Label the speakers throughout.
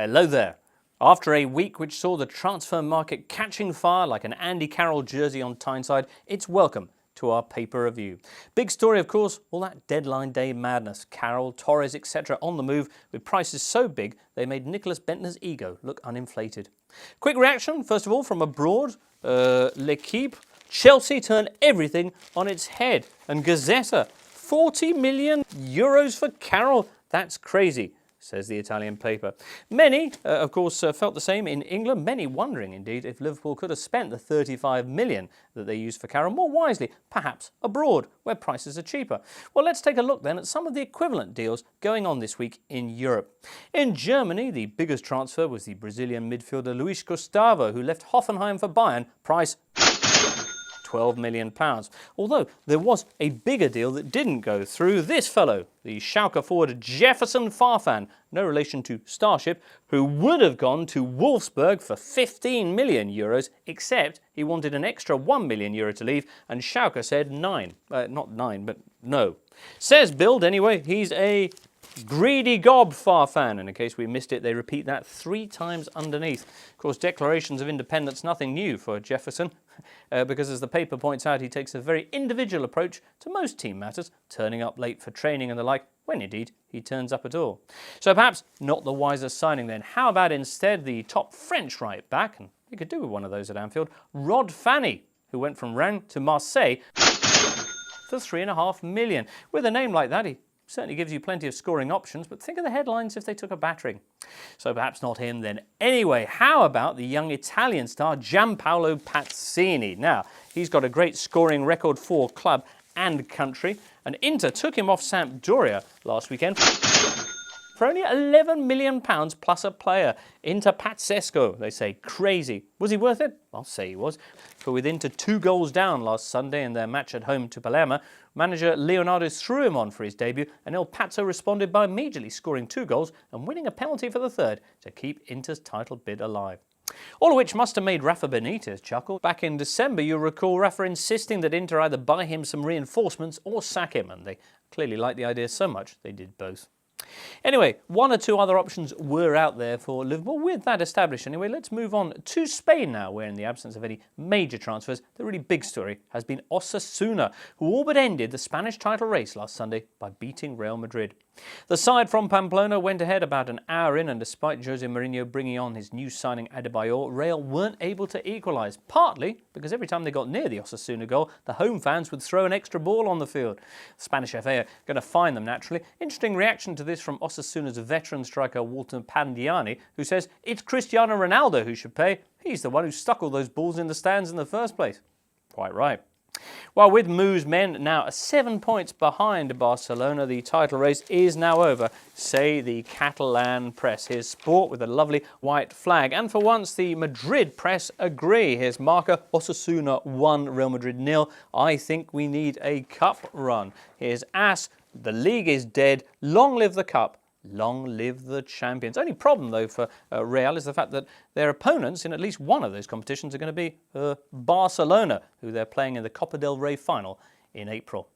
Speaker 1: Hello there. After a week which saw the transfer market catching fire like an Andy Carroll jersey on Tyneside, it's welcome to our paper review. Big story, of course, all that deadline day madness. Carroll, Torres, etc. on the move with prices so big they made Nicholas Bentner's ego look uninflated. Quick reaction, first of all, from abroad. L'Equipe. Chelsea turned everything on its head. And Gazzetta, 40 million euros for Carroll. That's crazy, says the Italian paper. Many, of course, felt the same in England, many wondering, indeed, if Liverpool could have spent the 35 million that they used for Carroll more wisely, perhaps abroad, where prices are cheaper. Well, let's take a look then at some of the equivalent deals going on this week in Europe. In Germany, the biggest transfer was the Brazilian midfielder Luis Gustavo, who left Hoffenheim for Bayern, price £12 million. Although there was a bigger deal that didn't go through. This fellow, the Schalke forward Jefferson Farfan, no relation to Starship, who would have gone to Wolfsburg for 15 million euros, except he wanted an extra 1 million euro to leave, and Schalke said not nine, but no. Says Bild, anyway, he's a greedy gob Farfan, and in case we missed it, they repeat that 3 times underneath. Of course, declarations of independence, nothing new for Jefferson, because as the paper points out, he takes a very individual approach to most team matters, turning up late for training and the like, when indeed he turns up at all. So perhaps not the wisest signing then. How about instead the top French right back, and you could do with one of those at Anfield, Rod Fanny, who went from Rennes to Marseille for 3.5 million. With a name like that, he certainly gives you plenty of scoring options, but think of the headlines if they took a battering. So perhaps not him then. Anyway, how about the young Italian star Gianpaolo Pazzini? Now, he's got a great scoring record for club and country, and Inter took him off Sampdoria last weekend for only £11 million plus a player. Inter Pazzesco, they say. Crazy. Was he worth it? I'll say he was. For with Inter 2 goals down last Sunday in their match at home to Palermo, manager Leonardo threw him on for his debut, and El Pazzo responded by immediately scoring 2 goals and winning a penalty for the third to keep Inter's title bid alive. All of which must have made Rafa Benitez chuckle. Back in December, you'll recall Rafa insisting that Inter either buy him some reinforcements or sack him, and they clearly liked the idea so much they did both. Anyway, 1 or 2 other options were out there for Liverpool. With that established anyway, let's move on to Spain now, where in the absence of any major transfers, the really big story has been Osasuna, who all but ended the Spanish title race last Sunday by beating Real Madrid. The side from Pamplona went ahead about an hour in, and despite Jose Mourinho bringing on his new signing Adebayor, Real weren't able to equalise, partly because every time they got near the Osasuna goal, the home fans would throw an extra ball on the field. The Spanish FA are going to fine them naturally. Interesting reaction to this from Osasuna's veteran striker Walter Pandiani, who says it's Cristiano Ronaldo who should pay. He's the one who stuck all those balls in the stands in the first place. Quite right. Well, with Mou's men now 7 points behind Barcelona, the title race is now over, say the Catalan press. Here's Sport with a lovely white flag. And for once, the Madrid press agree. Here's marker, Osasuna 1, Real Madrid 0. I think we need a cup run. Here's AS, the league is dead. Long live the cup. Long live the champions. Only problem, though, for Real is the fact that their opponents in at least one of those competitions are going to be Barcelona, who they're playing in the Copa del Rey final in April.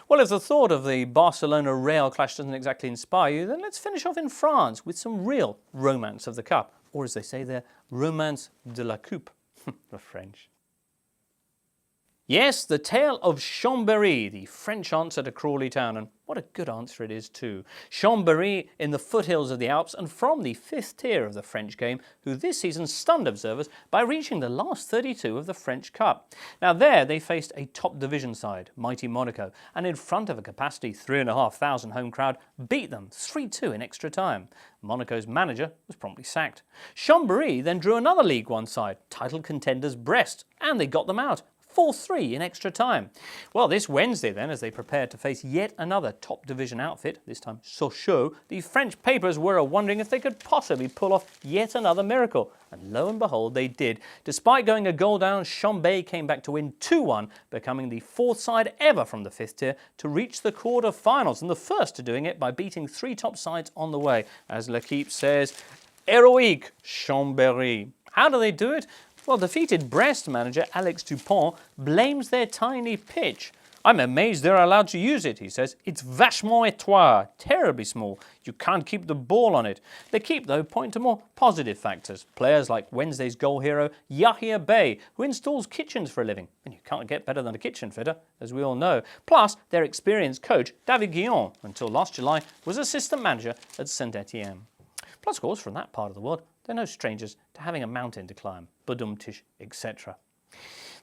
Speaker 1: Well, if the thought of the Barcelona-Real clash doesn't exactly inspire you, then let's finish off in France with some real romance of the cup. Or as they say there, romance de la coupe. The French. Yes, the tale of Chambéry, the French answer to Crawley Town, and what a good answer it is too. Chambéry in the foothills of the Alps and from the 5th tier of the French game, who this season stunned observers by reaching the last 32 of the French Cup. Now there they faced a top division side, mighty Monaco, and in front of a capacity 3,500 home crowd, beat them 3-2 in extra time. Monaco's manager was promptly sacked. Chambéry then drew another League One side, title contenders Brest, and they got them out. 4-3 in extra time. Well, this Wednesday then, as they prepared to face yet another top division outfit, this time Sochaux, the French papers were wondering if they could possibly pull off yet another miracle. And lo and behold, they did. Despite going a goal down, Chambéry came back to win 2-1, becoming the 4th side ever from the 5th tier to reach the quarter-finals, and the first to doing it by beating 3 top sides on the way. As L'Equipe says, Héroïque Chambéry. How do they do it? Well, defeated Brest manager Alex Dupont blames their tiny pitch. I'm amazed they're allowed to use it, he says. It's vachement étroit, terribly small. You can't keep the ball on it. They keep, though, point to more positive factors. Players like Wednesday's goal hero, Yahia Bey, who installs kitchens for a living. And you can't get better than a kitchen fitter, as we all know. Plus, their experienced coach, David Guillon, until last July, was assistant manager at Saint-Etienne. Plus, of course, from that part of the world, they're no strangers to having a mountain to climb, badumtish, etc.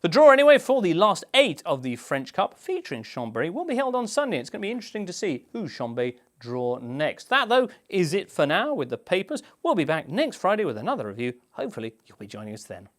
Speaker 1: The draw, anyway, for the last 8 of the French Cup featuring Chambéry will be held on Sunday. It's going to be interesting to see who Chambéry draw next. That, though, is it for now with the papers. We'll be back next Friday with another review. Hopefully, you'll be joining us then.